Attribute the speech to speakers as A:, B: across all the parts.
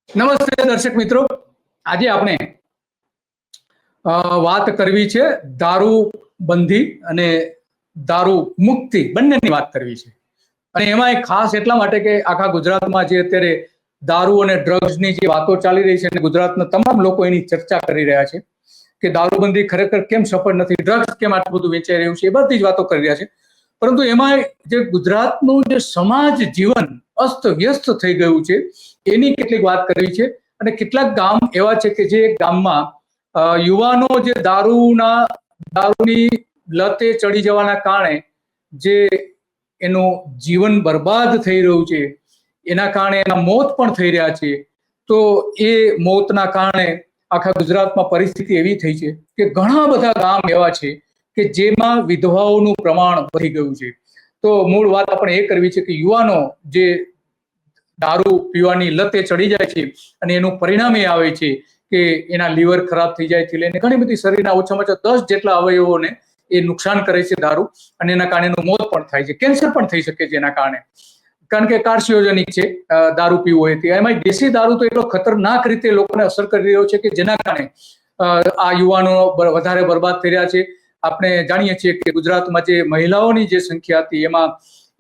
A: નમસ્તે દર્શક મિત્રો, આજે આપણે વાત કરવી છે દારૂબંધી અને દારૂ મુક્તિ બંનેની વાત કરવી છે. અને એમાં ખાસ એટલા માટે કે આખા ગુજરાતમાં જે અત્યારે દારૂ અને ડ્રગ્સની જે વાતો ચાલી રહી છે અને ગુજરાતના તમામ લોકો એની ચર્ચા કરી રહ્યા છે કે દારૂબંધી ખરેખર કેમ સફળ નથી, ડ્રગ્સ કેમ આટલું બધું વેચાઈ રહ્યું છે, એ બધી જ વાતો કરી રહ્યા છે. પરંતુ એમાં જે ગુજરાતનું જે સમાજ જીવન અસ્ત વ્યસ્ત થઈ ગયું છે એની કેટલીક વાત કરવી છે. અને કેટલાક ગામ એવા છે કે જે ગામમાં યુવાનો જે દારૂની લતે ચડી જવાના કારણે જે એનું જીવન બરબાદ થઈ રહ્યું છે, એના કારણે એના મોત પણ થઈ રહ્યા છે. તો એ મોતના કારણે આખા ગુજરાતમાં પરિસ્થિતિ એવી થઈ છે કે ઘણા બધા ગામ એવા છે કે જેમાં વિધવાઓનું પ્રમાણ વધી ગયું છે. તો મૂળ વાત આપણે એ કરવી છે કે યુવાનો જે દારૂ પીવાની લતે ચડી જાય છે અને એનું પરિણામ એ આવે છે કે એના લીવર ખરાબ થઈ જાય છે, લઈને ઘણી બધી શરીરના ઓછામાં ઓછા 10 જેટલા અવયવોને એ નુકસાન કરે છે દારૂ, અને એના કારણે એનું મોત પણ થાય છે, કેન્સર પણ થઈ શકે છે એના કારણે, કારણ કે કાર્સિયોજનિક છે દારૂ પીવો હોય. એમાં દેશી દારૂ તો એટલો ખતરનાક રીતે લોકોને અસર કરી રહ્યો છે કે જેના કારણે આ યુવાનો વધારે બરબાદ થઈ રહ્યા છે. આપણે જાણીએ છીએ કે ગુજરાતમાં જે મહિલાઓની જે સંખ્યા હતી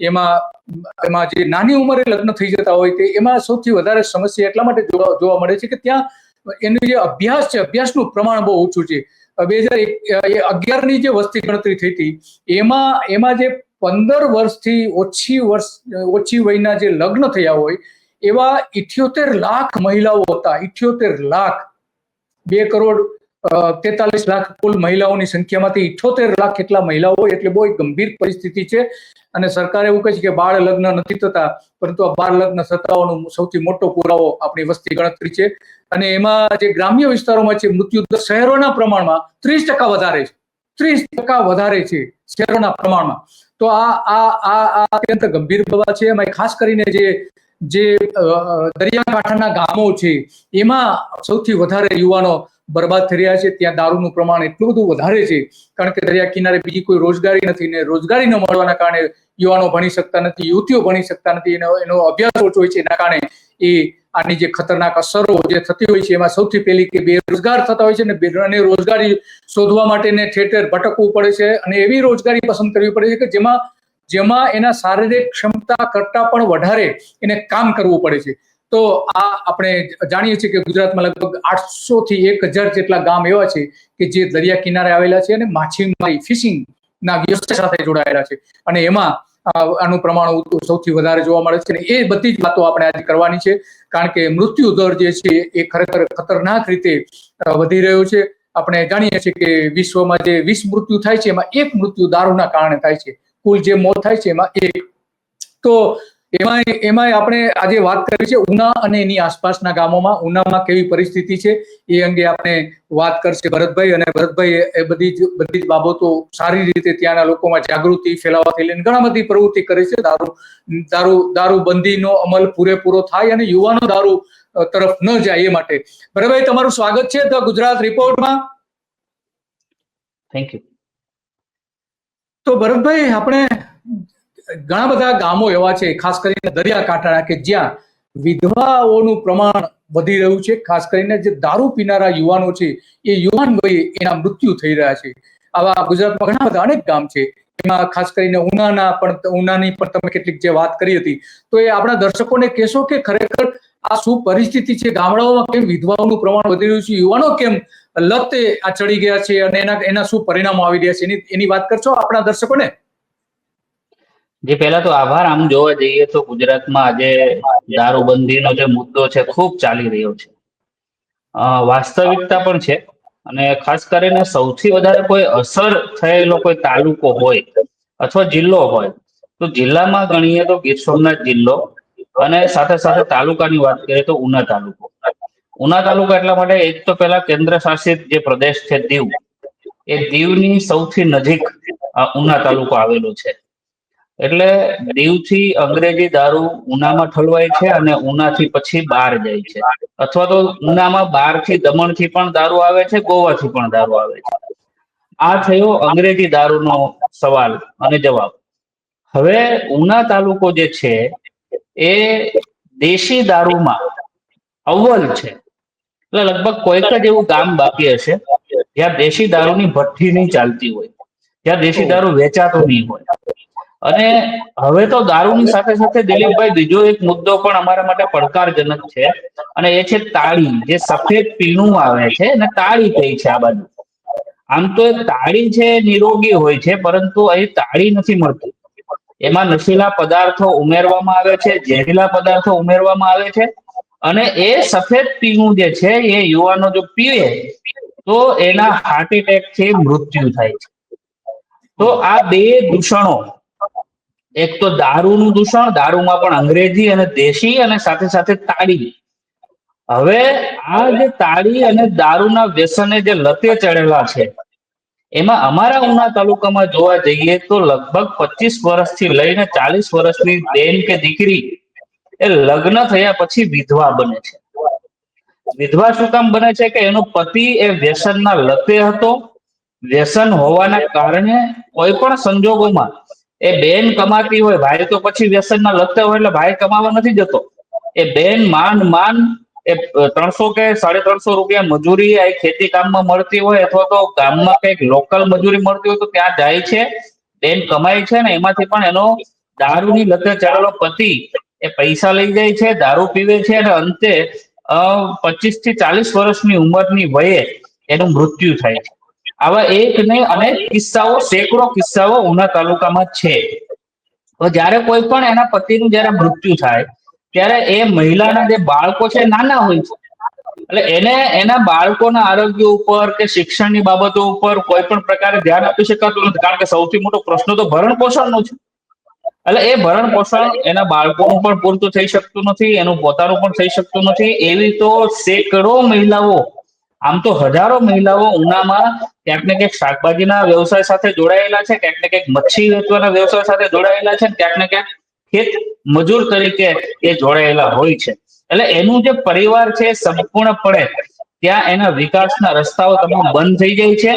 A: એમાં જે નાની ઉંમરે લગ્ન થઈ જતા હોય તે એમાં સૌથી વધારે સમસ્યા એટલા માટે જોવા મળે છે કે ત્યાં એનું જે અભ્યાસ છે, અભ્યાસનું પ્રમાણ બહુ ઓછું છે. 2011ની જે વસ્તી ગણતરી થઈ હતી એમાં જે 15 વર્ષથી ઓછી વયના જે લગ્ન થયા હોય એવા 78 લાખ મહિલાઓ હતા. 78 લાખ, 2,43,00,000 કુલ મહિલાઓની સંખ્યામાંથી 78 લાખ એટલા મહિલાઓ, એટલે બહુ ગંભીર પરિસ્થિતિ છે. અને સરકાર એવું કહે છે કે બાળ લગ્ન નથી થતા, પરંતુ આ બાળ લગ્ન થતાનો સૌથી મોટો પુરાવો આપણી વસ્તી ગણતરી છે. અને એમાં જે ગ્રામ્ય વિસ્તારોમાં છે મૃત્યુ દર શહેરોના પ્રમાણમાં 30% વધારે છે, 30% વધારે છે શહેરોના પ્રમાણમાં. તો આ અત્યંત ગંભીર બાબત છે. એમાં ખાસ કરીને જે દરિયાકાંઠાના ગામો છે એમાં સૌથી વધારે યુવાનો બરબાદ થઈ રહ્યા છે. ત્યાં દારૂનું પ્રમાણ એટલું બધું વધારે છે કારણ કે દરિયા કિનારે બીજી કોઈ રોજગારી નથી, ને રોજગારી ન મળવાના કારણે યુવાનો ભણી શકતા નથી, યુવતીઓ ભણી શકતા નથી, એનો અભ્યાસ ઓછો હોય છે. એના કારણે આની જે ખતરનાક અસરો જે થતી હોય છે એમાં સૌથી પહેલી કે બેરોજગાર થતા હોય છે, અને રોજગારી શોધવા માટે ઠેર ઠેર ભટકવું પડે છે, અને એવી રોજગારી પસંદ કરવી પડે છે કે જેમાં એના શારીરિક ક્ષમતા કરતા પણ વધારે એને કામ કરવું પડે છે. તો આ આપણે જાણીએ છીએ કે ગુજરાતમાં લગભગ 800 થી 1000 જેટલા ગામ એવા છે કે જે દરિયા કિનારે આવેલા છે અને માછીમારી, ફિશિંગ ના વ્યવસાય સાથે જોડાયેલા છે, અને એમાં આનું પ્રમાણ સૌથી વધારે જોવા મળે છે. એ બધી જ વાતો આપણે આજે કરવાની છે, કારણ કે મૃત્યુ દર જે છે એ ખરેખર ખતરનાક રીતે વધી રહ્યો છે. આપણે જાણીએ છીએ કે વિશ્વમાં જે 20 મૃત્યુ થાય છે એમાં 1 મૃત્યુ દારૂના કારણે થાય છે. કુલ જે મોત થાય છે એમાં 1. તો એમાં આપણે આજે વાત કરી છે ઉના અને એની આસપાસના ગામોમાં. ઉનામાં કેવી પરિસ્થિતિ છે એ અંગે આપણે વાત કરશે ભરતભાઈ, અને ભરતભાઈ એ બધી જ બાબતો સારી રીતે ત્યાંના લોકોમાં જાગૃતિ ફેલાવવાથી લઈને ઘણા બધી પ્રવૃત્તિ કરે છે. દારૂબંધીનો અમલ પૂરેપૂરો થાય અને યુવાનો દારૂ તરફ ન જાય એ માટે. ભરતભાઈ, તમારું સ્વાગત છે ધ ગુજરાત રિપોર્ટમાં.
B: Thank you.
A: તો ભરતભાઈ, આપણે ઘણા બધા ગામો એવા છે, ખાસ કરીને દરિયાકાંઠાના, કે જ્યાં વિધવાઓનું પ્રમાણ વધી રહ્યું છે. ખાસ કરીને જે દારૂ પીનારા યુવાનો છે એ યુવાન વયે એના મૃત્યુ થઈ રહ્યા છે. આવા ગુજરાતમાં ઘણા બધા અનેક ગામ છે. એમાં ખાસ કરીને ઉનાની પણ તમે કેટલીક જે વાત કરી હતી, તો એ આપણા દર્શકોને કહેશો કે ખરેખર આ શું પરિસ્થિતિ છે? ગામડાઓમાં કેમ વિધવાઓનું પ્રમાણ વધી રહ્યું છે? યુવાનો કેમ લતે આ ચડી ગયા છે અને એના શું પરિણામો આવી રહ્યા છે એની વાત કરશો આપણા દર્શકોને?
B: જે પહેલા તો આભાર. આમ જોવા જઈએ તો ગુજરાતમાં આજે દારૂબંધીનો જે મુદ્દો છે ખૂબ ચાલી રહ્યો છે, વાસ્તવિકતા પણ છે. અને ખાસ કરીને સૌથી વધારે કોઈ અસર થયેલો કોઈ તાલુકો હોય અથવા જિલ્લો હોય તો જિલ્લામાં ગણીએ તો ગીર સોમનાથ જિલ્લો, અને સાથે સાથે તાલુકાની વાત કરીએ તો ઉના તાલુકો. ઉના તાલુકા એટલા માટે, એક તો પેલા કેન્દ્ર શાસિત જે પ્રદેશ છે દીવ, એ દીવની સૌથી નજીક ઉના તાલુકો આવેલો છે. એટલે દીવથી અંગ્રેજી દારૂ ઉનામાં ઠલવાય છે અને ઉનાથી પછી બહાર જાય છે, અથવા તો ઉનામાં બહારથી દમણથી પણ દારૂ આવે છે, ગોવાથી પણ દારૂ આવે છે. આ થયો અંગ્રેજી દારૂનો સવાલ અને જવાબ. હવે ઉના તાલુકો જે છે એ દેશી દારૂમાં અવ્વલ છે. એટલે લગભગ કોઈક જ એવું ગામ બાકી હશે જ્યાં દેશી દારૂની ભઠ્ઠી નહીં ચાલતી હોય, જ્યાં દેશી દારૂ વેચાતો નહીં હોય. અને હવે તો દારૂની સાથે સાથે દિલીપભાઈ બીજો એક મુદ્દો પણ અમારા માટે પડકારજનક છે, અને એ છે તાળી. જે સફેદ પીણું આવે છે અને તાળી કહી છે આ બાજુ. આમ તો એ તાળી છે નિરોગી હોય છે, પરંતુ અહીં તાળી નથી મળતી. એમાં નશીલા પદાર્થો ઉમેરવામાં આવે છે, ઝેરીલા પદાર્થો ઉમેરવામાં આવે છે, અને એ સફેદ પીણું જે છે એ યુવાનો જો પીવે તો એના હાર્ટ એટેક થી મૃત્યુ થાય છે. તો આ બે દૂષણો, એક તો દારૂનું દૂષણ, દારૂમાં પણ અંગ્રેજી અને દેશી, અને સાથે સાથે તાળી. હવે આ જે તાળી અને દારૂના વ્યસને જે લતે ચડેલા છે, એમાં અમારા ઉના તાલુકામાં જોવા જઈએ તો લગભગ 25 વર્ષથી લઈને 40 વર્ષની બેન કે દીકરી એ લગ્ન થયા પછી વિધવા બને છે. વિધવા શું કામ બને છે? કે એનો પતિ એ વ્યસનના લતે હતો. વ્યસન હોવાના કારણે કોઈ પણ સંજોગોમાં એ બેન કમાતી હોય, ભાઈ તો પછી વ્યસનના લતે હોય એટલે ભાઈ કમાવા નથી જતો. એ બેન માંડ એ 300 કે 350 રૂપિયા મજૂરી આ ખેતી કામમાં મળતી હોય, અથવા તો ગામમાં કઈક લોકલ મજૂરી મળતી હોય તો ત્યાં જાય છે, બેન કમાય છે, ને એમાંથી પણ એનો દારૂની લતે ચડેલો પતિ એ પૈસા લઈ જાય છે, દારૂ પીવે છે, અને અંતે 25 થી 40 વર્ષની ઉંમરની વયે એનું મૃત્યુ થાય છે. આવા એક ને અનેક કિસ્સાઓ, સેંકડો કિસ્સાઓ ઉના તાલુકામાં છે. તો જયારે કોઈ પણ એના પતિનું જયારે મૃત્યુ થાય ત્યારે એ મહિલાના જે બાળકો છે નાના હોય છે, એટલે એને એના બાળકોના આરોગ્ય ઉપર કે શિક્ષણની બાબતો ઉપર કોઈ પણ પ્રકારે ધ્યાન આપી શકાતું નથી, કારણ કે સૌથી મોટો પ્રશ્ન તો ભરણ પોષણનો છે. એટલે એ ભરણ પોષણ એના બાળકોનું પણ પૂરતું થઈ શકતું નથી, એનું પોતાનું પણ થઈ શકતું નથી. એવી તો સેંકડો મહિલાઓ, આમ તો હજારો મહિલાઓ ઉનામાં ક્યાંક ને ક્યાંક શાકભાજીના વ્યવસાય સાથે જોડાયેલા છે, ક્યાંક ને ક્યાંક મચ્છી વેચવાના વ્યવસાય સાથે જોડાયેલા છે, ક્યાંક ને ક્યાંક ખેત મજૂર તરીકે એ જોડાયેલા હોય છે. એટલે એનું જે પરિવાર છે સંપૂર્ણપણે ત્યાં એના વિકાસના રસ્તાઓ તમામ બંધ થઈ જાય છે.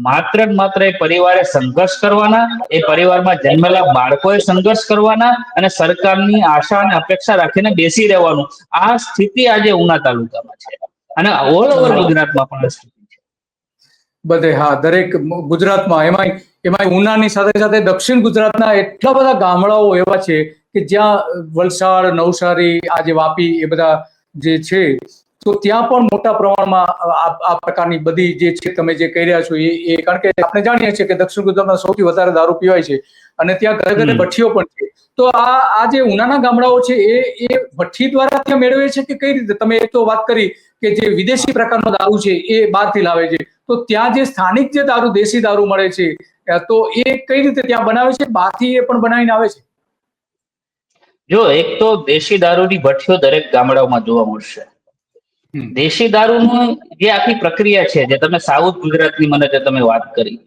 B: માત્ર ને માત્ર એ પરિવારે સંઘર્ષ કરવાના, એ પરિવારમાં જન્મેલા બાળકોએ સંઘર્ષ કરવાના, અને સરકારની આશા અને અપેક્ષા રાખીને બેસી રહેવાનું. આ સ્થિતિ આજે ઉના તાલુકામાં છે, અને ઓલ ઓવર ગુજરાતમાં પણ સ્થિતિ છે.
A: બધે, હા, દરેક ગુજરાતમાં, એમાં ઉનાની સાથે સાથે દક્ષિણ ગુજરાતના એટલા બધા ગામડાઓ એવા છે કે જ્યાં વલસાડ, નવસારી, આજે વાપી, એ બધા જે છે, તો ત્યાં પણ મોટા પ્રમાણમાં આ પ્રકારની બધી જે છે તમે જે કહી રહ્યા છો એ કારણ કે આપણે જાણીએ છીએ કે દક્ષિણ ગુજરાતમાં સૌથી વધારે દારૂ પીવાય છે, અને ત્યાં ઘરે ઘરે ભઠ્ઠીઓ પણ છે. તો આ જે ઉનાના ગામડાઓ છે એ ભઠ્ઠી દ્વારા ત્યાં મેળવે છે કે કઈ રીતે? તમે એક તો વાત કરી કે જે વિદેશી પ્રકારનો દારૂ છે એ બહારથી લાવે છે, તો ત્યાં જે સ્થાનિક જે દારૂ, દેશી દારૂ મળે છે, તો એ કઈ રીતે ત્યાં બનાવે છે? બહારથી એ પણ બનાવીને આવે છે?
B: જો, એક તો દેશી દારૂની ભઠ્ઠીઓ દરેક ગામડાઓમાં જોવા મળશે. દેશી દારૂની જે આખી પ્રક્રિયા છે, જે તમે સાઉથ ગુજરાતની મને જે તમે વાત કરી,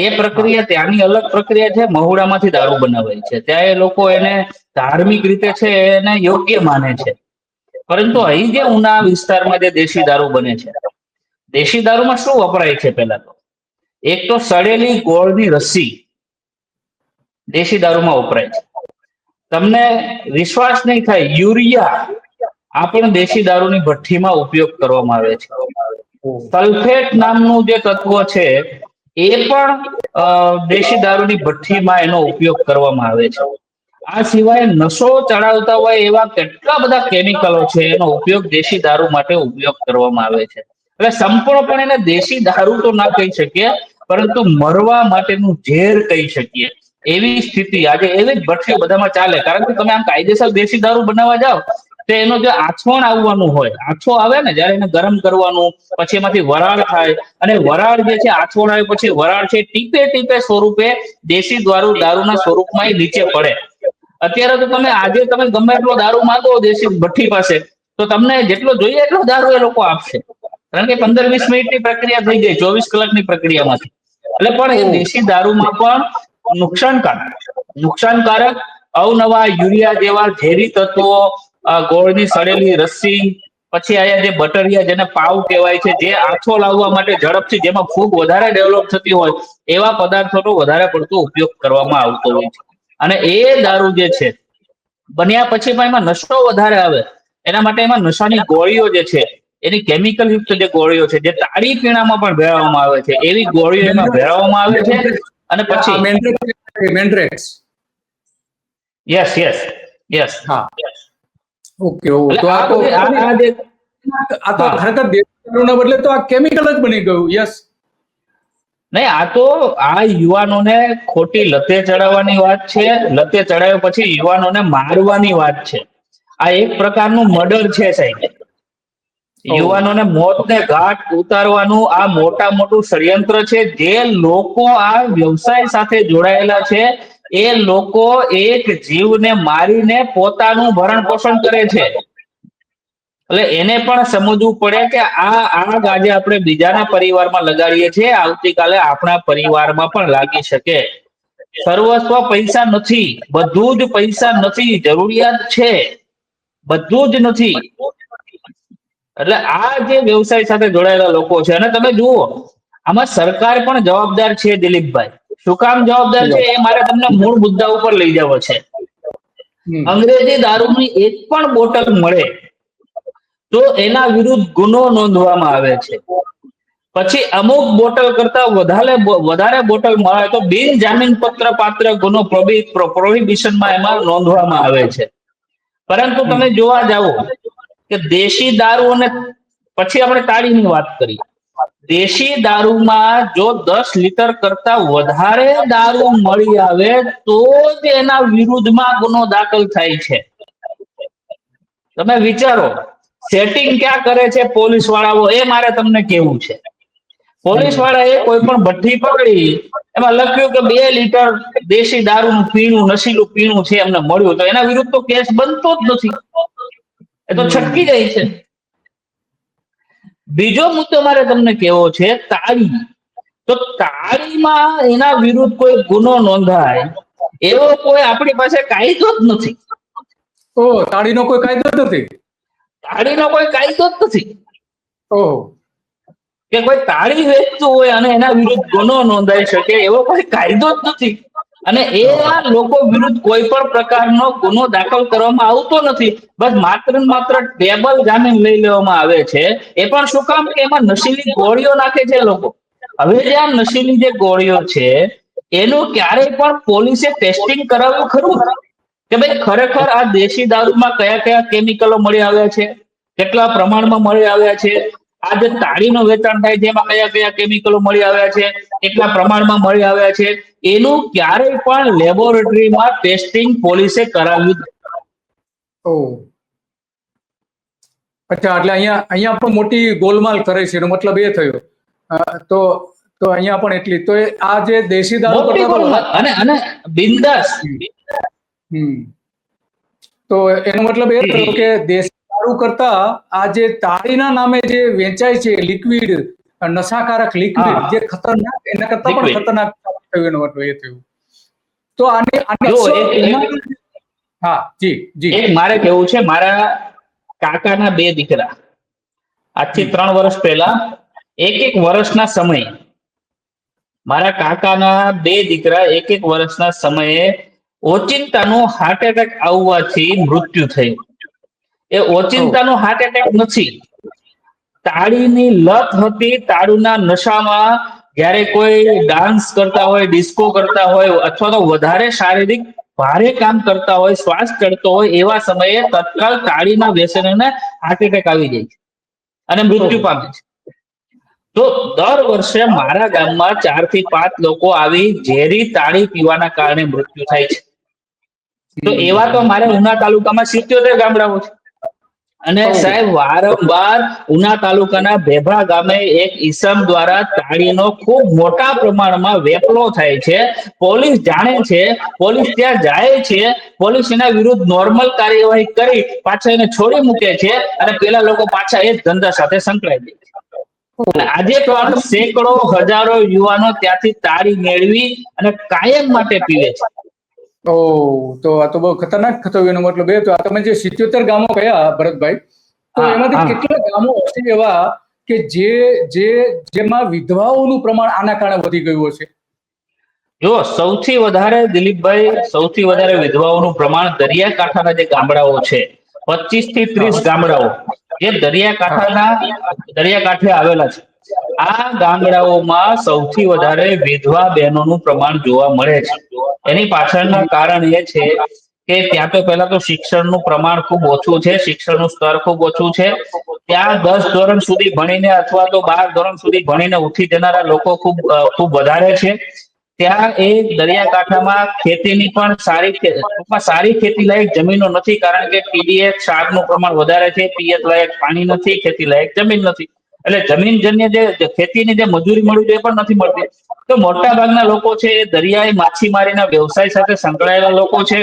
B: એ પ્રક્રિયા ત્યાંની અલગ પ્રક્રિયા છે. મહુડામાંથી દારૂ બનાવાય છે, ત્યાં એ લોકો એને ધાર્મિક રીતે છે એને યોગ્ય માને છે. પરંતુ અહીં જે ઉના વિસ્તારમાં જે દેશી દારૂ બને છે, દેશી દારૂમાં શું વપરાય છે? પેલા તો એક તો સડેલી ગોળની રસ્સી દેશી દારૂમાં વપરાય છે. તમને વિશ્વાસ નહીં થાય, યુરિયા આ પણ દેશી દારૂની ભઠ્ઠીમાં ઉપયોગ કરવામાં આવે છે. સલ્ફેટ નામનું જે તત્વ છે એ પણ દેશી દારૂની ભઠ્ઠીમાં એનો ઉપયોગ કરવામાં આવે છે. આ સિવાય નશો ચડાવતા હોય એવા કેટલા બધા કેમિકલો છે, એનો ઉપયોગ દેશી દારૂ માટે ઉપયોગ કરવામાં આવે છે. એટલે સંપૂર્ણપણે એને દેશી દારૂ તો ના કહી શકીએ, પરંતુ મરવા માટેનું ઝેર કહી શકીએ. એવી સ્થિતિ આજે, એવી જ ભઠ્ઠીઓ બધામાં ચાલે. કારણ કે તમે આમ કાયદેસર દેશી દારૂ બનાવવા જાઓ તો એનો જે આછોણ આવવાનું હોય, આછો આવે ને જયારે એને ગરમ કરવાનું, પછી એમાંથી વરાળ થાય, અને વરાળ જે છે, આછોણ આવે પછી વરાળ છે, ટીપે ટીપે સ્વરૂપે દેશી દારૂના સ્વરૂપમાં એ નીચે પડે. અત્યારે તો તમે આજે તમે ગમે એટલો દારૂ માંગો દેશી ભઠ્ઠી પાસે, તો તમને જેટલો જોઈએ એટલો દારૂ એ લોકો આપશે, કારણ કે 15-20 મિનિટની પ્રક્રિયા થઈ જાય 24 કલાકની પ્રક્રિયામાંથી. એટલે પણ એ દેશી દારૂમાં પણ નુકસાનકારક અવનવા યુરિયા જેવા ઝેરી તત્વો, ગોળની સડેલી રસ્સી, પછી આયા જે બટરિયા, જેને પાવ કહેવાય છે, જે આછો લાવવા માટે ઝડપથી, જેમાં ફૂગ વધારે ડેવલપ થતી હોય એવા પદાર્થોનો વધારે પડતો ઉપયોગ કરવામાં આવતો હોય છે. અને એ દારૂ જે છે બન્યા પછી પણ એમાં નશો વધારે આવે, એના માટે એમાં નશાની ગોળીઓ જે છે એની કેમિકલ યુક્ત જે ગોળીઓ છે જે તાળી પીણામાં પણ ભેળવવામાં આવે છે, એવી ગોળીઓ એમાં ભેળવવામાં આવે છે. અને પછી
A: મેન્ડ્રેક્સ.
B: Yes yes yes.
A: હા, ઓકે.
B: એટલે
A: તો
B: આ
A: આ તો
B: બધી આ જે
A: આ તો
B: હા
A: ખરેખર દેશી દારૂના બદલે તો આ કેમિકલ જ બની ગયું. યસ.
B: નહીં, આ તો આ યુવાનોને ખોટી લતે ચડાવવાની વાત છે. લતે ચડાવ્યા પછી યુવાનોને મારવાની વાત છે. આ એક પ્રકારનું મર્ડર છે સાહેબ. યુવાનોને મોતને ઘાટ ઉતારવાનું આ મોટા મોટું ષડયંત્ર છે. જે લોકો આ વ્યવસાય સાથે જોડાયેલા છે એ લોકો એક જીવને મારીને પોતાનું ભરણ પોષણ કરે છે. એટલે એને પણ સમજવું પડે કે આ આગ આજે આપણે બીજાના પરિવારમાં લગાડીએ છીએ, આવતીકાલે આપણા પરિવારમાં પણ લાગી શકે. સર્વસ્વ પૈસા નથી, બધું જ પૈસા નથી, જરૂરિયાત છે, બધું જ નથી. એટલે આ જે વ્યવસાય સાથે જોડાયેલા લોકો છે, અને તમે જુઓ આમાં સરકાર પણ જવાબદાર છે દિલીપભાઈ. શું કામ જવાબદાર છે એ મારે તમને મૂળ મુદ્દા ઉપર લઈ જવો છે.
A: હમ.
B: અંગ્રેજી દારૂની એક પણ બોટલ મળે તો એના વિરુદ્ધ ગુનો નોંધવામાં આવે છે. પછી અમુક બોટલ કરતા વધારે બોટલ મળે તો બિન જામીન પત્ર પાત્ર ગુનો પ્રોહિબિશનમાં એમાં નોંધવામાં આવે છે. પરંતુ તમે જોવા જાઓ કે દેશી દારૂ અને પછી આપણે તાળીની વાત કરીએ. દેશી દારૂમાં જો 10 લીટર કરતા વધારે દારૂ મળી આવે તો જ એના વિરુદ્ધમાં ગુનો દાખલ થાય છે. તમે વિચારો સેટિંગ ક્યાં કરે છે પોલીસ વાળાઓ, એ મારે તમને કેવું છે. પોલીસ વાળા એ કોઈ પણ ભઠ્ઠી પકડી, એમાં લખ્યું કે 2 લીટર દેશી દારૂનું પીણું, નશીલું પીણું છે એમને મળ્યું, તો એના વિરુદ્ધ તો કેસ બનતો જ નથી, એ તો છટકી જાય છે. બીજો મુદ્દો મારે તમને કેવો છે તાળી. તો તાળીમાં એના વિરુદ્ધ કોઈ ગુનો નોંધાય એવો કોઈ આપણી પાસે કાયદો જ નથી.
A: તાળીનો કોઈ કાયદો જ નથી.
B: તાળીનો કોઈ કાયદો જ નથી
A: ઓહો.
B: કે કોઈ તાળી વેચતું હોય અને એના વિરુદ્ધ ગુનો નોંધાઈ શકે એવો કોઈ કાયદો જ નથી. અને એ આ લોકો વિરુદ્ધ કોઈ પણ પ્રકારનો ગુનો દાખલ કરવામાં આવતો નથી. બસ માત્ર ને માત્ર ટેબલ જામીન લઈ લેવામાં આવે છે. એ પણ શું કામ કે એમાં નશીલી ગોળીઓ નાખે છે લોકો. હવે જે આ નશીલી જે ગોળીઓ છે એનું ક્યારેય પણ પોલીસે ટેસ્ટિંગ કરાવ્યું ખરું કે ભાઈ ખરેખર આ દેશી દારૂમાં કયા કયા કેમિકલો મળી આવ્યા છે, કેટલા પ્રમાણમાં મળી આવ્યા છે, આ જે તાળીનું વેચાણ થાય છે એમાં કયા કયા કેમિકલો મળી આવ્યા છે, કેટલા પ્રમાણમાં મળી આવ્યા છે, એનું ક્યારેય પણ લેબોરેટરીમાં ટેસ્ટિંગ પોલીસે કરાવ્યું.
A: ઓહ. અચ્છા, એટલે અહીંયા પણ મોટી ગોલમાલ કરે છે એનો મતલબ એ થયો. તો તો અહીંયા પણ એટલી તો આ જે દેશી દારૂ
B: મોટી
A: કરતા તો
B: ગોલમાલ અને બિંદાસ.
A: હમ. તો એનો મતલબ એ થયો કે દેશી દારૂ કરતા આ જે તાળીના નામે જે વેચાય છે લિક્વિડ, નશાકારક લિક્વિડ
B: હા
A: જે ખતરનાક, એના કરતા પણ
B: લિક્વિડ.
A: ખતરનાક થયું, એનો મતલબ એ થયું. તો આની
B: જો
A: અસર
B: એક
A: હા, જી જી.
B: એક મારે કેવું છે, મારા કાકાના 2 દીકરા આજથી 3 વર્ષ પહેલા એક વર્ષના સમયે મારા કાકાના 2 દીકરા એક વર્ષના સમયે ઓચિંતાનું હાર્ટ એટેક આવવાથી મૃત્યુ થયું. એ ઓચિંતાનું હાર્ટ એટેક નથી, તાળીની લત હતી. તાળીના નશામાં જ્યારે કોઈ ડાન્સ કરતા હોય, ડિસ્કો કરતા હોય, અથવા તો વધારે શારીરિક ભારે કામ કરતા હોય, શ્વાસ ચડતો હોય, એવા સમયે તત્કાલ તાળીના વ્યસનને હાર્ટ એટેક આવી જાય છે અને મૃત્યુ પામે છે. તો દર વર્ષે મારા ગામમાં 4 થી 5 લોકો આવી ઝેરી તાળી પીવાના કારણે મૃત્યુ થાય છે. તો એવા તો મારે ઉના તાલુકામાં 77 ગામડાઓ છે. અને સાહેબ વારંવાર ઉના તાલુકાના ભેભા ગામે એક ઈસમ દ્વારા તાળીનો ખૂબ મોટા પ્રમાણમાં વેપલો થાય છે. પોલીસ જાણે છે, પોલીસ ત્યાં જાય છે, પોલીસ એના વિરુદ્ધ નોર્મલ કાર્યવાહી કરી પાછા એને છોડી મૂકે છે અને પેલા લોકો પાછા એ જ ધંધા સાથે સંકળાઈ જાય છે. અને આજે
A: તો આ
B: પણ સેંકડો હજારો યુવાનો ત્યાંથી તાળી મેળવી અને કાયમ માટે પીવે છે.
A: તો આ તો બહુ ખતરનાક થયું. એનો મતલબ એ તો આ તમે જે 77 ગામો કયા ભરતભાઈ, તો
B: હા
A: એમાંથી
B: હા
A: કેટલા ગામો હશે એવા કે જેમાં વિધવાઓનું પ્રમાણ આના કારણે વધી ગયું હશે?
B: જો સૌથી વધારે દિલીપભાઈ, સૌથી વધારે વિધવાઓનું પ્રમાણ દરિયાકાંઠાના જે ગામડાઓ છે, 25 થી 30 ગામડાઓ જે દરિયાકાંઠે આવેલા છે, આ ગામડાઓમાં સૌથી વધારે વિધવા બહેનોનું પ્રમાણ જોવા મળે છે. એની પાછળના કારણ એ છે કે ત્યાં તો પહેલા તો શિક્ષણનું પ્રમાણ ખૂબ ઓછું છે, શિક્ષણનું સ્તર ખૂબ ઓછું છે. ત્યાં 10 ધોરણ સુધી ભણીને અથવા તો 12 ધોરણ સુધી ભણીને ઉઠી જનારા લોકો ખૂબ વધારે છે. ત્યાં એ દરિયાકાંઠામાં ખેતીની પણ ટૂંકમાં સારી ખેતી લાયક જમીનો નથી, કારણ કે પીડીએફ ક્ષારનું પ્રમાણ વધારે છે, પિયત લાયક પાણી નથી, ખેતી લાયક જમીન નથી. એટલે જમીનજન્ય જે ખેતીની જે મજૂરી મળવી જોઈએ એ પણ નથી મળતી. તો મોટા ભાગના લોકો છે એ દરિયાઈ માછીમારીના વ્યવસાય સાથે સંકળાયેલા લોકો છે.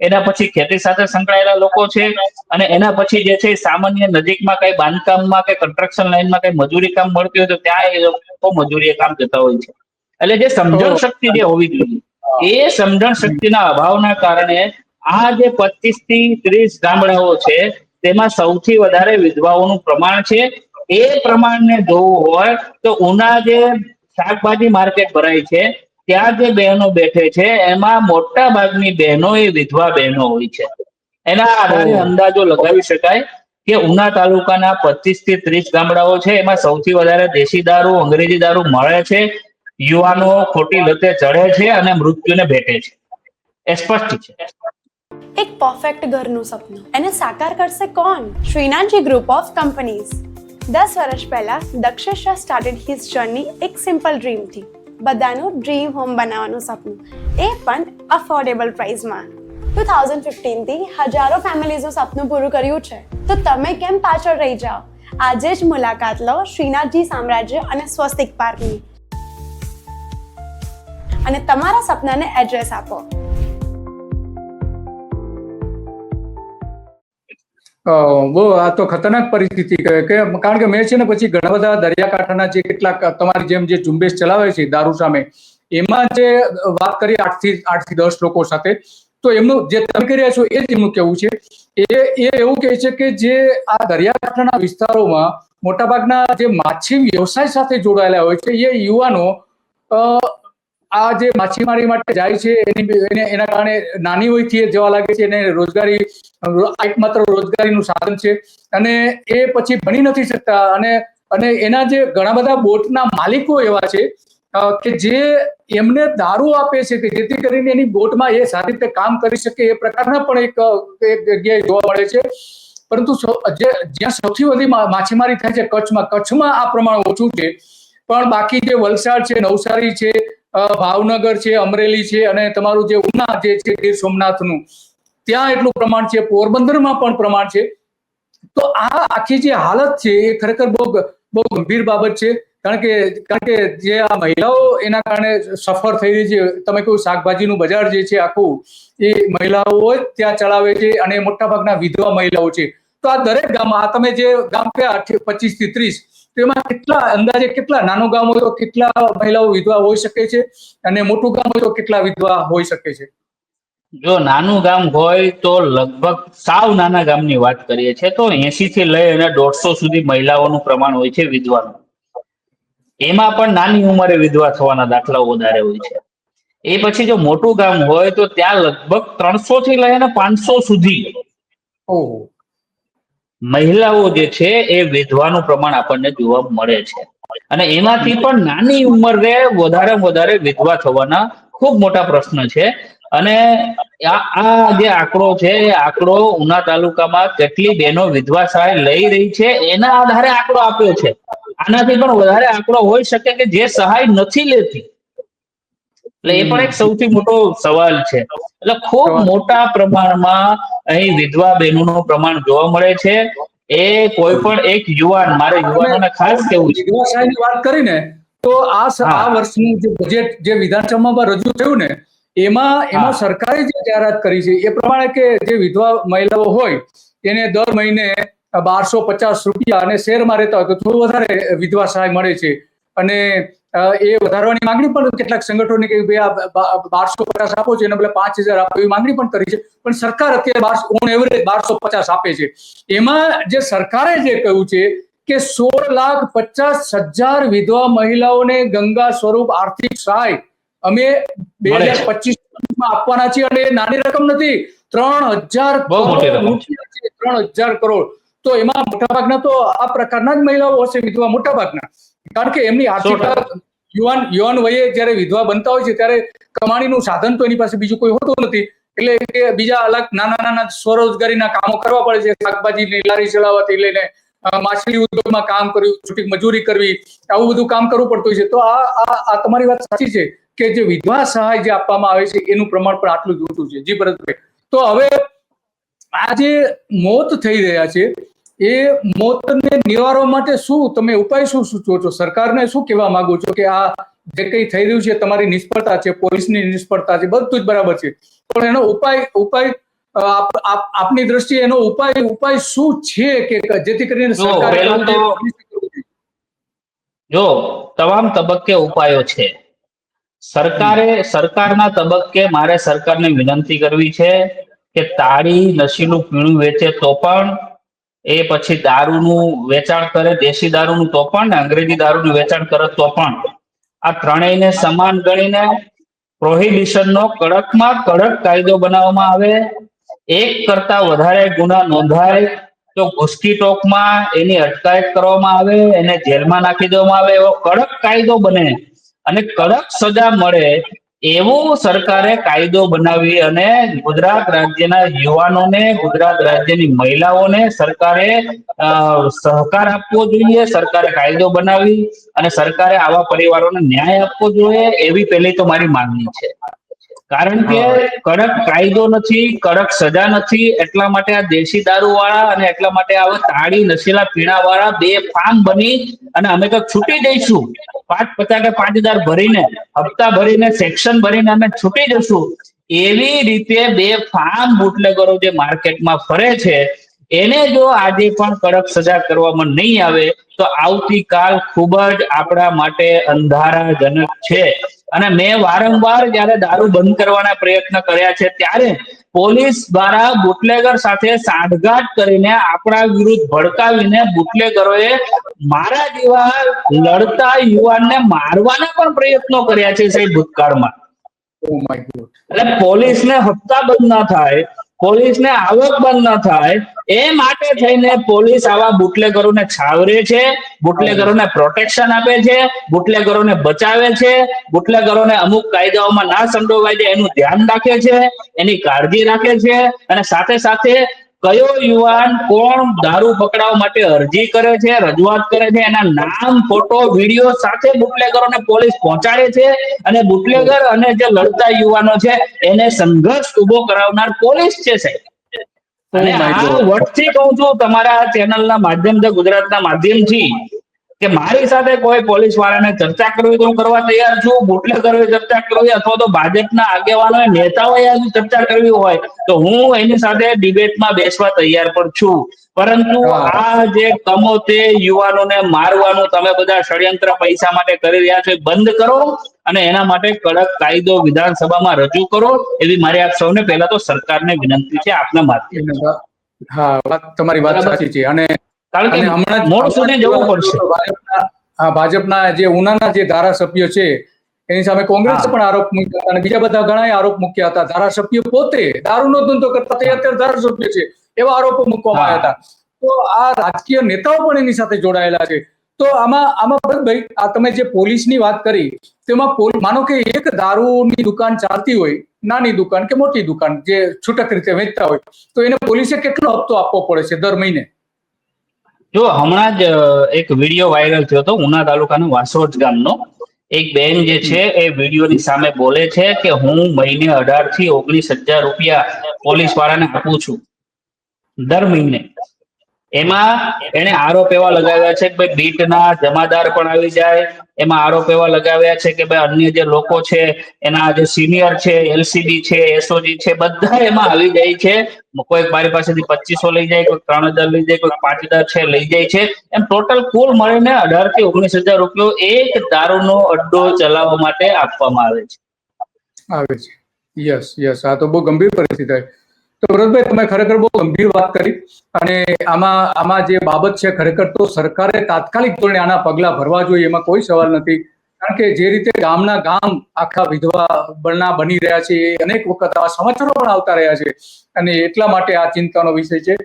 B: એના પછી ખેતી સાથે સંકળાયેલા લોકો છે, અને એના પછી જે છે સામાન્ય નજીકમાં કઈ બાંધકામમાં કે કન્સ્ટ્રક્શન લાઈનમાં કઈ મજૂરી કામ મળતી હોય તો ત્યાં એ લોકો મજૂરી કામ જતા હોય છે. એટલે જે સમજણ શક્તિ જે હોવી જોઈએ, એ સમજણ શક્તિના અભાવના કારણે આ જે 25 થી 30 ગામડાઓ છે તેમાં સૌથી વધારે વિધવાઓનું પ્રમાણ છે. એ પ્રમાણને જોવું હોય તો ઉના જે શાકભાજી માર્કેટ ભરાય છે, ત્યાં જે બહેનો બેઠે છે એમાં મોટા ભાગની બહેનો એ વિધવા બહેનો હોય છે. એના આધારે અંદાજો લગાવી શકાય કે ઉના તાલુકાના 25 થી 30 ગામડાઓ છે, એમાં સૌથી વધારે દેશી દારૂ, અંગ્રેજી દારૂ મળે છે. યુવાનો ખોટી લતે ચડે છે અને મૃત્યુને ભેટે છે. એ સ્પષ્ટ છે.
C: એક પરફેક્ટ ઘરનું સપનું એને સાકાર કરશે કોણ? Shrinathji group of companies. 10 વર્ષ પહેલા Dakshesh Shah started his journey એક સિમ્પલ ડ્રીમથી. બધાનું ડ્રીમ હોમ બનાવવાનું સપનું, એ પણ અફોર્ડેબલ પ્રાઇસમાં. 2015 થી હજારો ફેમિલીઝનું સપનું પૂરું કર્યું છે, તો તમે કેમ પાછળ રહી જાઓ? આજે જ મુલાકાત લો શ્રીનાથજી સામ્રાજ્ય અને સ્વસ્તિક પાર્કની અને તમારા સપનાને એડ્રેસ આપો.
A: બહુ આ તો ખતરનાક પરિસ્થિતિ કહેવાય કે, કારણ કે મેં છે ને પછી ઘણા બધા દરિયાકાંઠાના જે કેટલાક તમારી જેમ જે ઝુંબેશ ચલાવે છે દારૂ સામે, એમાં જે વાત કરી 8 થી 10 લોકો સાથે, તો એમનું જે તમે કરી રહ્યા છો એ જ એમનું કહેવું છે. એ એવું કહે છે કે જે આ દરિયાકાંઠાના વિસ્તારોમાં મોટાભાગના જે માછી વ્યવસાય સાથે જોડાયેલા હોય છે એ યુવાનો આ જે માછીમારી માટે જાય છે એના કારણે નાની વયથી જવા લાગે છે, એને રોજગારી એકમાત્ર રોજગારીનું સાધન છે, અને એ પછી ભણી નથી શકતા. અને એના જે ઘણા બધા બોટના માલિકો એવા છે કે જે એમને દારૂ આપે છે કે જેથી કરીને એની બોટમાં એ સારી રીતે કામ કરી શકે, એ પ્રકારના પણ એક જગ્યાએ જોવા મળે છે. પરંતુ જ્યાં સૌથી વધુ માછીમારી થાય છે કચ્છમાં આ પ્રમાણ ઓછું છે, પણ બાકી જે વલસાડ છે, નવસારી છે, ભાવનગર છે, અમરેલી છે, અને તમારું જે ઉના જે છે ગીર સોમનાથનું, ત્યાં એટલું પ્રમાણ છે, પોરબંદરમાં પણ પ્રમાણ છે. તો આ આખી જે હાલત છે એ ખરેખર બહુ ગંભીર બાબત છે, કારણ કે જે આ મહિલાઓ એના કારણે સફર થઈ રહી છે. તમે કહ્યું શાકભાજીનું બજાર જે છે આખું એ મહિલાઓ જ ત્યાં ચલાવે છે, અને મોટા ભાગના વિધવા મહિલાઓ છે. તો આ દરેક ગામમાં, આ તમે જે ગામ કયા 25 થી 30, તો એમાં અંદાજે કેટલા નાનું ગામ હોય તો કેટલા મહિલાઓ વિધવા હોઈ શકે છે, અને મોટું ગામ હોય તો કેટલા વિધવા હોઈ શકે છે?
B: જો નાનું ગામ હોય તો લગભગ સાવ નાના ગામની વાત કરીએ છીએ તો 80 થી લઈ અને 150 સુધી મહિલાઓનું પ્રમાણ હોય છે વિધવાનું. એમાં પણ નાની ઉંમરે વિધવા થવાના દાખલાઓ વધારે હોય છે. એ પછી જો મોટું ગામ હોય તો ત્યાં લગભગ 300 થી લઈને 500 સુધી મહિલાઓ જે છે એ વિધવાનું પ્રમાણ આપણને જોવા મળે છે. અને એમાંથી પણ નાની ઉંમરે વધારે વિધવા થવાના ખૂબ મોટા પ્રશ્ન છે. અને આ જે આંકડો છે એ આંકડો ઉના તાલુકામાં કેટલી બહેનો વિધવા સહાય લઈ રહી છે એના આધારે આંકડો આપ્યો છે. આનાથી પણ વધારે આંકડો હોઈ શકે કે જે સહાય નથી લેતી. એટલે એ પણ એક સૌથી મોટો સવાલ છે. એટલે ખૂબ મોટા પ્રમાણમાં અહીં વિધવા બહેનોનું પ્રમાણ જોવા મળે છે. એ કોઈ પણ એક યુવાન, મારે યુવાનોને ખાસ કહેવું છે.
A: વિધવા સહાયની વાત કરીને તો આ વર્ષનું જે બજેટ જે વિધાનસભામાં રજૂ થયું ને, એમાં સરકારે જે જાહેરાત કરી છે એ પ્રમાણે કે જે વિધવા મહિલાઓ હોય એને દર મહિને 1250 રૂપિયા, અને શહેરમાં રહેતા હોય તો થોડું વધારે વિધવા સહાય મળે છે. અને એ વધારવાની માંગણી પણ કેટલાક સંગઠનોની કે ભાઈ આ 1250 આપો છો એને બદલે 5000 આપો એવી માંગણી પણ કરી છે. પણ સરકાર અત્યારે ઓન એવરેજ 1250 આપે છે. એમાં જે સરકારે જે કહ્યું છે કે 16,50,000 વિધવા મહિલાઓને ગંગા સ્વરૂપ આર્થિક સહાય અમે
B: મળે છે.
A: 2025 માં આપવાના છીએ અને એ નાની રકમ નથી, 3000
B: બહુ મોટી
A: કરોડ
B: રકમ છે.
A: રૂપિયા છે, 3000 કરોડ. તો એમાં મોટાભાગના તો આ પ્રકારના જ મહિલાઓ હશે, વિધવા મોટાભાગના, કારણ કે એમની આર્થિક
B: 100%.
A: યુવાન વયે જયારે વિધવા બનતા હોય છે ત્યારે કમાણીનું સાધન તો એની પાસે બીજું કોઈ હોતું નથી, એટલે કે બીજા અલગ નાના સ્વરોજગારીના કામો કરવા પડે છે, શાકભાજીની લારી ચલાવવાથી લઈને માછલી ઉદ્યોગમાં કામ કરવું, છૂટી મજૂરી કરવી, આવું બધું કામ કરવું પડતું હોય છે. તો આ તમારી વાત સાચી છે કે જે વિધવા સહાય જે આપવામાં આવે છે એનું પ્રમાણ પણ આટલું જ ઓછું છે. જી ભરતભાઈ, તો હવે આ જે મોત થઈ રહ્યા છે એ મોતને નિવારવા માટે શું તમે ઉપાય શું સૂચવો છો? સરકારને શું કહેવા માંગો છો કે આ જે કઈ થઈ રહ્યું છે તમારી નિષ્ફળતા છે, પોલીસની નિષ્ફળતા છે, બધું જ બરાબર છે, પણ એનો ઉપાય આપની દ્રષ્ટિએ એનો ઉપાય શું છે કે જેથી કરીને સરકારે
B: જો તમામ તબક્કે ઉપાયો છે. સરકારના તબક્કે મારે સરકારને વિનંતી કરવી છે કે તાળી નશીલું પીણું વેચે તો પણ, એ પછી દારૂનું વેચાણ કરે, દેશી દારૂનું તો પણ, ને અંગ્રેજી દારૂનું વેચાણ કરે તો પણ, આ ત્રણેયને સમાન ગણીને પ્રોહિબિશનનો કડકમાં કડક કાયદો બનાવવામાં આવે. એક કરતા વધારે ગુના નોંધાય તો ઘુસખીટોકમાં એની અટકાયત કરવામાં આવે, એને જેલમાં નાખી દેવામાં આવે, એવો કડક કાયદો બને અને કડક સજા મળે એવું સરકારે કાયદો બનાવી અને ગુજરાત રાજ્યના યુવાનોને, ગુજરાત રાજ્યની મહિલાઓને સરકારે સહકાર આપવો જોઈએ. સરકારે કાયદો બનાવી અને સરકારે આવા પરિવારોને ન્યાય આપવો જોઈએ, એવી પહેલી તો મારી માંગણી છે. કારણ કે કડક કાયદો નથી, કડક સજા નથી, એટલા માટે આ દેશી દારૂ વાળા અને એટલા માટે આવા તાળી નશીલા પીણા વાળા બેફામ બની અને અમે તો છૂટી જઈશું, 5,50 કે 5,000 ભરીને, હપ્તા ભરીને, સેક્શન ભરીને અમે છૂટી જશું, એવી રીતે બેફામ બુટલેગરો જે માર્કેટમાં ફરે છે એને જો આજે પણ કડક સજા કરવામાં નહીં આવે તો આવતીકાલ ખૂબ જ આપણા માટે અંધારાજનક છે. અને મેં વારંવાર જયારે દારૂ બંધ કરવાના પ્રયત્ન કર્યા છે ત્યારે પોલીસ દ્વારા બુટલેગર સાથે સાંઠગાંઠ કરીને આપણા વિરુદ્ધ ભડકાવીને બુટલેગરોએ મારા જેવા લડતા યુવાનને મારવાના પણ પ્રયત્નો કર્યા છે સાહેબ ભૂતકાળમાં.
A: Oh my God.
B: એટલે પોલીસને હપ્તા બંધ ના થાય, પોલીસને આવક બંધ ના થાય, એ માટે થઈને પોલીસ આવા બુટલેગરોને છાવરે છે, બુટલેગરોને પ્રોટેક્શન આપે છે, બુટલેગરોને બચાવે છે, બુટલેગરોને અમુક કાયદાઓમાં ના સંડોવાય જાય એનું ધ્યાન રાખે છે, એની કાળજી રાખે છે, અને સાથે સાથે કયો યુવાન કોણ દારૂ પકડાવવા માટે અરજી કરે છે, રજૂઆત કરે છે, એના નામ, ફોટો, વિડીયો સાથે બુટલેગરોને પોલીસ પહોંચાડે છે અને બુટલેગર અને જે લડતા યુવાનો છે એને સંઘર્ષ ઉભો કરાવનાર પોલીસ છે સાહેબ. અને આ વટથી કહું છું તમારા ચેનલના માધ્યમથી, ગુજરાતના માધ્યમથી, કે મારી સાથે કોઈ પોલીસ વાળાને ચર્ચા કરવી તો હું કરવા તૈયાર છું, બુટલેગરોએ ચર્ચા કરવી અથવા તો ભાજપના આગેવાનોએ, નેતાઓએ આવી ચર્ચા કરવી હોય તો હું એની સાથે ડિબેટમાં બેસવા તૈયાર પણ છું. પરંતુ આ જે કમોતે યુવાનોને મારવાનું તમે બધા ષડયંત્ર પૈસા માટે કરી રહ્યા છો એ બંધ કરો અને એના માટે કડક કાયદો વિધાનસભામાં રજૂ કરો, એવી મારી આપ સૌને પહેલા તો સરકારને વિનંતી છે આપના માધ્યમથી.
A: હા, તમારી વાત સાચી છે. અને
B: કારણ કે મોડ સુધી જવું પડશે.
A: ભાજપના જે ઉનાના જે ધારાસભ્ય છે એની સામે કોંગ્રેસ પણ આરોપ મૂક્યા હતા અને બીજા બધા ઘણા આરોપ મૂક્યા હતા. ધારાસભ્ય પોતે દારૂનો ધંધો કરતા અત્યારે ધારાસભ્ય છે એવા આરોપો મૂકવામાં આવ્યા હતા. તો આ રાજકીય નેતાઓ પણ એની સાથે જોડાયેલા છે. તો આમાં ભરતભાઈ, આ તમે જે પોલીસની વાત કરી તેમાં માનો કે એક દારૂની દુકાન ચાલતી હોય, નાની દુકાન કે મોટી દુકાન જે છૂટક રીતે વેચતા હોય, તો એને પોલીસે કેટલો હપ્તો આપવો પડે છે દર મહિને?
B: જો હમણાં જ એક વિડીયો વાયરલ થયો હતો ઉના તાલુકાના વાસોજ ગામનો. એક બેન જે છે એ વિડીયોની સામે બોલે છે કે હું મહિને 18,000 થી 19,000 રૂપિયા પોલીસ વાળાને આપું છું દર મહિને. એમાં એને આરોપ એવા લગાવ્યા છે કે ભાઈ બીટના જમાદાર પણ આવી જાય, એમાં આરોપ એવા લગાવ્યા છે કે ભાઈ અન્ય જે લોકો છે એના જે સિનિયર છે, એલસીબી છે, એસઓજી છે, બધા એમાં આવી જાય છે. કોઈ મારી પાસેથી 2,500 લઈ જાય, કોઈ 3,000 લઈ જાય, કોઈ 5,000 છે લઈ જાય છે. એમ ટોટલ કુલ મળીને 18,000 થી 19,000 રૂપિયો એક દારૂનો અડ્ડો ચલાવવા માટે આપવામાં આવે છે.
A: યસ, આ તો બહુ ગંભીર પરિસ્થિતિ. તો ભરતભાઈ, તમે ખરેખર બહુ ગંભીર વાત કરી અને આમાં જે બાબત છે ખરેખર તો સરકારે તાત્કાલિક ધોરણે આના પગલા ભરવા જોઈએ, એમાં કોઈ સવાલ નથી. કારણ કે જે રીતે ગામના ગામ આખા વિધવા બની રહ્યા છે, એ અનેક વખત આવા સમાચારો પણ આવતા રહ્યા છે, અને એટલા માટે આ ચિંતાનો વિષય છે.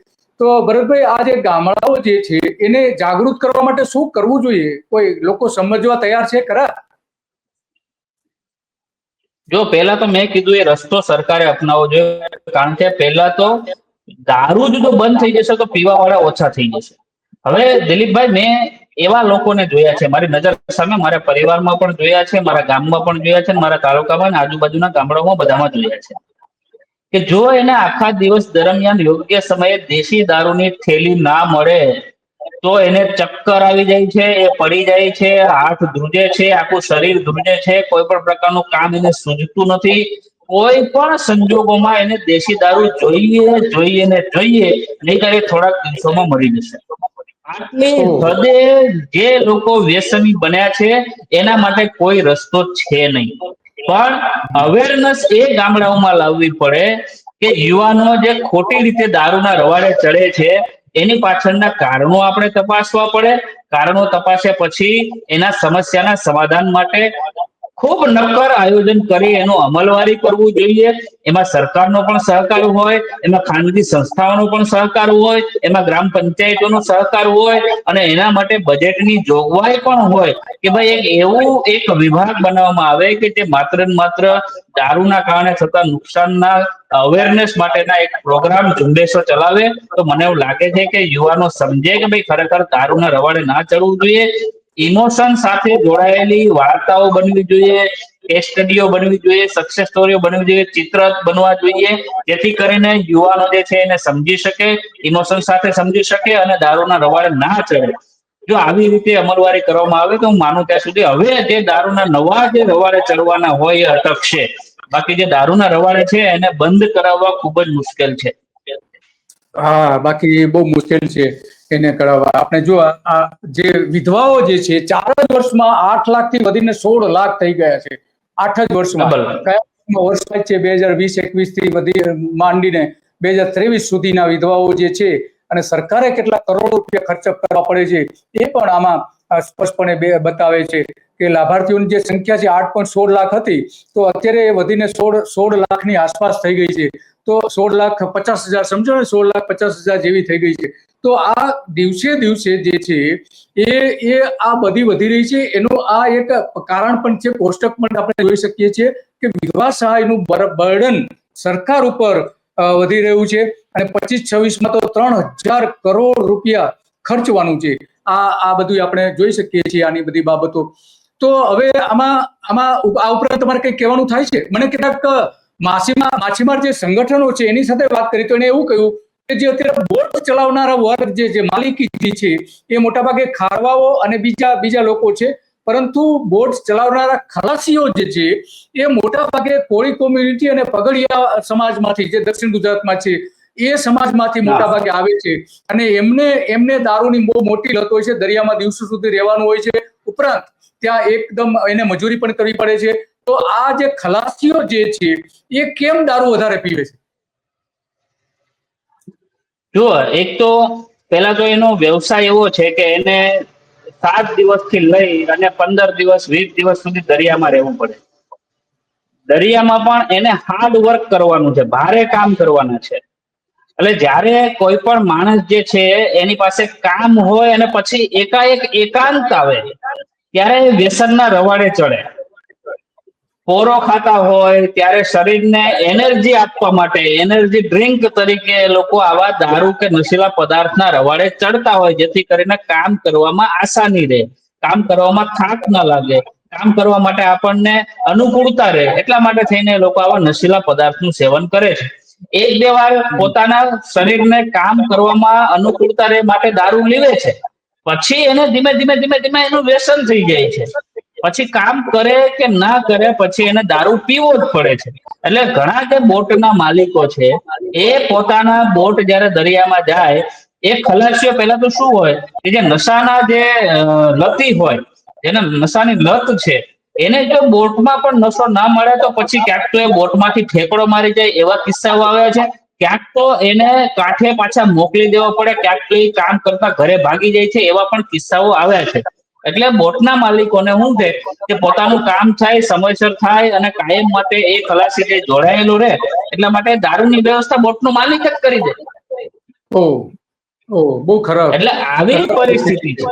A: તો ભરતભાઈ, આ જે ગામડાઓ જે છે એને જાગૃત કરવા માટે શું કરવું જોઈએ? કોઈ લોકો સમજવા તૈયાર છે ખરા?
B: જો પહેલા તો મેં કીધું એ રસ્તો સરકારે અપનાવવો જોઈએ, કારણ કે પહેલા તો દારૂ જ જો બંધ થઈ જશે તો પીવા વાળા ઓછા થઈ જશે. હવે દિલીપભાઈ, મેં એવા લોકોને જોયા છે મારી નજર સામે, મારા પરિવારમાં પણ જોયા છે, મારા ગામમાં પણ જોયા છે, મારા તાલુકામાં અને આજુબાજુના ગામડાઓમાં બધામાં જોયા છે કે જો એને આખા દિવસ દરમિયાન યોગ્ય સમયે દેશી દારૂની થેલી ના મળે તો એને ચક્કર આવી જાય છે, એ પડી જાય છે, હાથ ધ્રુજે છે, આખું શરીર ધ્રુજે છે, કોઈ પણ પ્રકારનું કામ એને સૂઝતું નથી. કોઈ પણ સંજોગોમાં એને દેશી દારૂ જોઈએ જોઈએ ને જોઈએ, નહીંતર એ થોડાક દિવસોમાં મરી જશે. આટલી હદે જે લોકો વ્યસની બન્યા છે એના માટે કોઈ રસ્તો છે નહીં. પણ અવેરનેસ એ ગામડાઓમાં લાવવી પડે કે યુવાનો જે ખોટી રીતે દારૂના રવાડે ચડે છે એની પાછળના કારણો આપણે તપાસવા પડે. કારણો તપાસ્યા પછી એના સમસ્યાના સમાધાન માટે ખૂબ નક્કર આયોજન કરી એનું અમલવારી કરવું જોઈએ. એમાં સરકારનો પણ સહકાર હોય, એમાં ખાનગી સંસ્થાઓનો પણ સહકાર હોય, એમાં ગ્રામ પંચાયતોનો સહકાર હોય, અને એના માટે બજેટની જોગવાઈ પણ હોય કે ભાઈ એક એવું એક વિભાગ બનાવવામાં આવે કે જે માત્ર ને માત્ર દારૂના કારણે થતા નુકસાનના અવેરનેસ માટેના એક પ્રોગ્રામ ઝુંબેશો ચલાવે. તો મને એવું લાગે છે કે યુવાનો સમજે કે ભાઈ ખરેખર દારૂના રવાડે ના ચડવું જોઈએ. ઇમોશન સાથે જોડાયેલી વાર્તાઓ બનવી જોઈએ, કેસ સ્ટડીઓ બનવી જોઈએ, સક્સેસ સ્ટોરીઓ બનવી જોઈએ, ચિત્ર બનવા જોઈએ, જેથી કરીને યુવાનો જે છે એને સમજી શકે, ઇમોશન સાથે સમજી શકે અને દારૂના રવાડે ના ચડે. જો આવી રીતે અમલવારી કરવામાં આવે તો હું માનું ત્યાં સુધી હવે જે દારૂના નવા જે રવાડે ચડવાના હોય એ અટકશે. બાકી જે દારૂના રવાડે છે એને બંધ કરાવવા ખૂબ જ મુશ્કેલ છે.
A: હા, બાકી બહુ મુશ્કેલ છે એને કરાવવા. આપણે જો આ જે વિધવાઓ જે છે 4 જ વર્ષમાં 8 લાખથી વધીને 16 લાખ થઈ ગયા છે. 8 જ વર્ષમાં. કયા વર્ષ છે? 2020-21 થી વધી માંડીને 2023 સુધીના વિધવાઓ જે છે, અને સરકારે કેટલા કરોડ રૂપિયા ખર્ચ કરવા પડે છે એ પણ આમાં સ્પષ્ટપણે બતાવે છે કે લાભાર્થીઓની જે સંખ્યા છે 8.16 લાખ હતી, તો અત્યારે વધીને 16 લાખની આસપાસ થઈ ગઈ છે. તો 16,50,000, સમજો ને, 16,50,000 જેવી થઈ ગઈ છે. તો આ દિવસે દિવસે જે છે એ આ બધી વધી રહી છે. એનું આ એક કારણ પણ છે, કોષ્ટક પણ આપણે જોઈ શકીએ છીએ કે વિધવા સહાયનું બર્ડન સરકાર ઉપર વધી રહ્યું છે, અને 25-26માં તો 3,000 કરોડ રૂપિયા ખર્ચવાનું છે. આ બધું આપણે જોઈ શકીએ છીએ, આની બધી બાબતો. તો હવે આમાં આ ઉપરાંત તમારે કંઈ કહેવાનું થાય છે? મને કેટલાક માછીમાર જે સંગઠનો છે એની સાથે વાત કરી તો એને એવું કહ્યું કે જે અત્યારે બોટ ચલાવનારા વર્ગ જે માલિકી છે એ મોટાભાગે ખારવાઓ અને બીજા લોકો છે, પરંતુ બોટ ચલાવનારા ખલાસીઓ જે છે એ મોટાભાગે કોળી કોમ્યુનિટી અને પગડિયા સમાજમાંથી, જે દક્ષિણ ગુજરાતમાં છે એ સમાજમાંથી મોટાભાગે આવે છે. અને એમને દારૂની બહુ મોટી લત હોય છે. દરિયામાં દિવસો સુધી રહેવાનું હોય છે, ઉપરાંત ત્યાં એકદમ એને મજૂરી પણ કરવી પડે છે. તો આ જે ખલાસીઓ જે છે એ કેમ દારૂ વધારે પીવે છે?
B: જો એક તો પેલા તો એનો વ્યવસાય એવો છે કે એને 7 દિવસથી લઈ અને 15 દિવસ 20 દિવસ સુધી દરિયામાં રહેવું પડે. દરિયામાં પણ એને હાર્ડ વર્ક કરવાનું છે, ભારે કામ કરવાના છે. એટલે જ્યારે કોઈ પણ માણસ જે છે એની પાસે કામ હોય અને પછી એકાએક એકાંત આવે ત્યારે વ્યસનના રવાડે ચડે. પોરો ખાતા હોય ત્યારે શરીરને એનર્જી આપવા માટે એનર્જી ડ્રિંક તરીકે લોકો આવા દારૂ કે નશીલા પદાર્થના રવાડે ચડતા હોય, જેથી કરીને કામ કરવામાં આસાની રહે, કામ કરવામાં થાક ના લાગે, કામ કરવા માટે આપણને અનુકૂળતા રહે. એટલા માટે થઈને લોકો આવા નશીલા પદાર્થનું સેવન કરે છે. 1-2 વાર પોતાના શરીરને કામ કરવામાં અનુકૂળતા રહે માટે દારૂ લીધે છે, પછી એને ધીમે ધીમે એનું વ્યસન થઈ જાય છે. પછી કામ કરે કે ના કરે, પછી એને દારૂ પીવો જ પડે છે. એટલે ઘણા જે બોટના માલિકો છે એ પોતાના બોટ જયારે દરિયામાં જાય, એ ખલાસીઓ પહેલા તો શું હોય કે જે નશાના જે લતી હોય, જેને નશાની લત છે, એને જો બોટમાં પણ નશો ના મળે તો પછી ક્યાંક તો એ બોટમાંથી ઠેકડો મારી જાય, એવા કિસ્સાઓ આવ્યા છે. ક્યાંક તો એને કાંઠે પાછા મોકલી દેવા પડે, ક્યાંક તો એ કામ કરતા ઘરે ભાગી જાય છે, એવા પણ કિસ્સાઓ આવ્યા છે. એટલે બોટના માલિકોને શું છે કે પોતાનું કામ થાય, સમયસર થાય અને કાયમ માટે એ ખલાસી જે જોડાયેલું રહે, એટલા માટે દારૂની વ્યવસ્થા બોટનો માલિક જ કરી દે.
A: બહુ ખરાબ.
B: એટલે આવી પરિસ્થિતિ છે.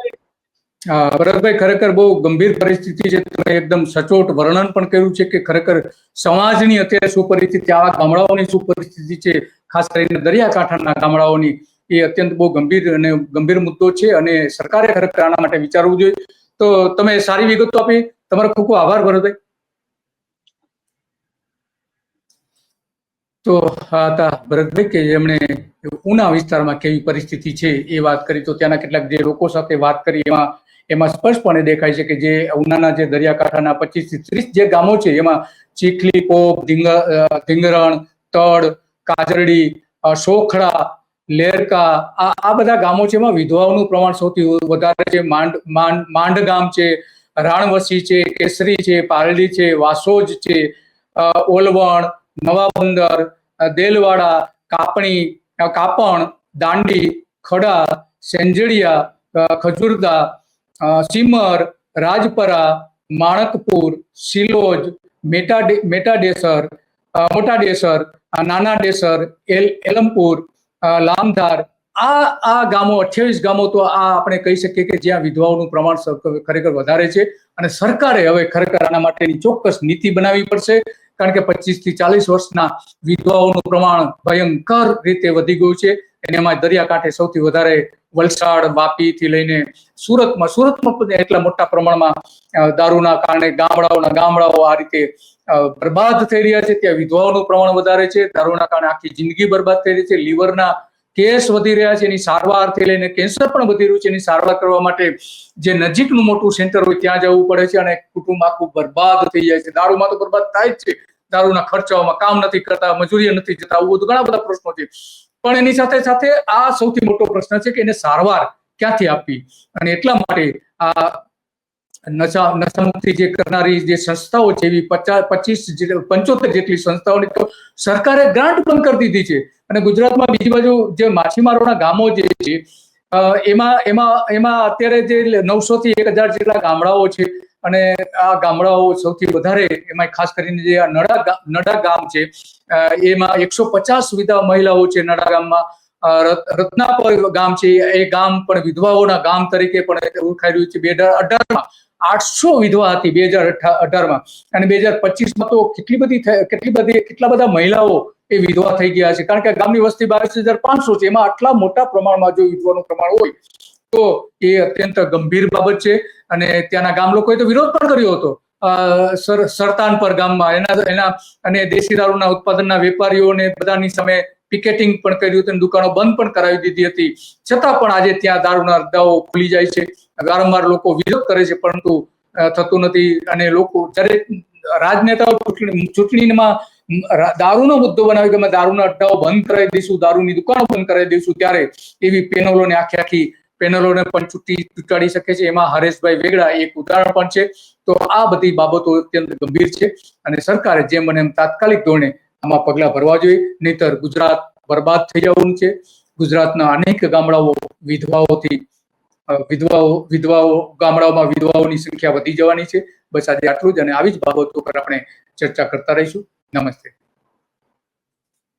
A: ભરતભાઈ, ખરેખર બહુ ગંભીર પરિસ્થિતિ છે. તમે એકદમ સચોટ વર્ણન પણ કર્યું છે કે ખરેખર સમાજની અત્યારે શું પરિસ્થિતિ, આવા ગામડાઓની શું પરિસ્થિતિ છે, ખાસ કરીને દરિયાકાંઠાના ગામડાઓની, એ અત્યંત બહુ ગંભીર મુદ્દો છે અને સરકારે ખરેખર આના માટે વિચારવું જોઈએ. તો તમે સારી વિગતો આપી, તમારો ખૂબ ખૂબ આભાર ભરતભાઈ. તો આ હતા ભરતભાઈ કે જેમણે ઉના વિસ્તારમાં કેવી પરિસ્થિતિ છે એ વાત કરી. તો ત્યાંના કેટલાક જે લોકો સાથે વાત કરી એમાં સ્પષ્ટપણે દેખાય છે કે જે ઉનાના જે દરિયાકાંઠાના 25 થી 30 જે ગામો છે એમાં ચીખલી, પોપ, ધીંગરણ, તડ, કાજરડી, સોખડા, લેરકા, આ બધા ગામો છે. એમાં વિધવાઓનું પ્રમાણ સૌથી વધારે છે. માંડ ગામ છે, રાણવસી છે, કેસરી છે, પારડી છે, વાસોજ છે, ઓલવણ, નવા બંદર, દેલવાડા, કાપણ, દાંડી, ખડા, સેંજળિયા, ખજુરદા, સિમર, રાજપરા, માણકપુર, સિલોજ, મોટા ડેસર, નાના ડેસર, એલમપુર, લામધાર, આ ગામો 28 ગામો તો આ આપણે કહી શકીએ કે જ્યાં વિધવાઓનું પ્રમાણ ખરેખર વધારે છે. અને સરકારે હવે ખરેખર આના માટેની ચોક્કસ નીતિ બનાવવી પડશે, કારણ કે 25 થી 40 વર્ષના વિધવાઓનું પ્રમાણ ભયંકર રીતે વધી ગયું છે. અને એમાં દરિયાકાંઠે સૌથી વધારે વલસાડ, વાપી થી લઈને સુરતમાં એટલા મોટા પ્રમાણમાં દારૂના કારણે ગામડાઓ આ રીતે બરબાદ થઈ રહ્યા છે. ત્યાં વિધવાઓનું પ્રમાણ વધારે છે. દારૂના કારણે આખી જિંદગી બરબાદ થઈ રહી છે. લીવરના કેસ વધી રહ્યા છે. એની સારવારથી લઈને કેન્સર પણ વધી રહ્યું છે. એની સારવાર કરવા માટે જે નજીકનું મોટું સેન્ટર હોય ત્યાં જવું પડે છે અને કુટુંબ આખું બરબાદ થઈ જાય છે. દારૂમાં તો બરબાદ થાય જ છે. દારૂના ખર્ચાઓમાં કામ નથી કરતા, મજૂરી નથી જતા, આવું બધું ઘણા બધા પ્રશ્નો છે. પણ એની સાથે સાથે આ સૌથી મોટો પ્રશ્ન છે કે એને સારવાર ક્યાંથી આપવી. અને એટલા માટે આ નશામુક્તિ જે કરનારી જે સંસ્થાઓ છે, એવી 75 જેટલી સંસ્થાઓની તો સરકારે ગ્રાન્ટ પણ કરી દીધી છે. અને ગુજરાતમાં બીજી બાજુ જે માછીમારોના ગામો જે છે એમાં અત્યારે જે 900 થી 1000 જેટલા ગામડાઓ છે. અને આ ગામડાઓ સૌથી વધારે, એમાં ખાસ કરીને જે નડા ગામ છે એમાં 150 વિધવા મહિલાઓ છે. નડા ગામમાં રત્નાપર ગામ છે, એ ગામ પણ વિધવાઓના ગામ તરીકે પણ ઓળખાઈ રહ્યું છે. 2018માં 800 વિધવા હતી 2018માં, અને 2025માં તો કેટલા બધા મહિલાઓ એ વિધવા થઈ ગયા છે. કારણ કે ગામની વસ્તી 22,500 છે. એમાં આટલા મોટા પ્રમાણમાં જો વિધવાનું પ્રમાણ હોય તો એ અત્યંત ગંભીર બાબત છે. અને ત્યાંના ગામ લોકોએ તો વિરોધ પણ કર્યો હતો સરતાનપર ગામમાં એના અને દેશી દારૂના ઉત્પાદનના વેપારીઓને બધાની સામે પિકેટિંગ પણ કર્યું હતું, દુકાનો બંધ પણ કરાવી દીધી હતી. છતાં પણ આજે ત્યાં દારૂના અડ્ડાઓ ખુલી જાય છે. વારંવાર લોકો વિરોધ કરે છે, પરંતુ થતું નથી. અને લોકો જ્યારે રાજનેતાઓ ચૂંટણીમાં દારૂનો મુદ્દો બનાવી કે અમે દારૂના અડ્ડાઓ બંધ કરાવી દઈશું, દારૂની દુકાનો બંધ કરાવી દઈશું, ત્યારે એવી પેનલોને આખી પેનલોને પણ ચૂંટાડી શકે છે. એમાં હરેશભાઈ વેગડા એક ઉદાહરણ પણ છે. તો આ બધી બાબતો અત્યંત ગંભીર છે અને સરકારે જેમ બને એમ તાત્કાલિક ધોરણે આમાં પગલા ભરવા જોઈએ, નહીતર ગુજરાત બરબાદ થઈ જવાનું છે. ગુજરાતના અનેક ગામડાઓ ગામડાઓમાં વિધવાઓની સંખ્યા વધી જવાની છે. બસ આજે આટલું જ, અને આવી જ બાબતો પર આપણે ચર્ચા કરતા રહીશું. નમસ્તે.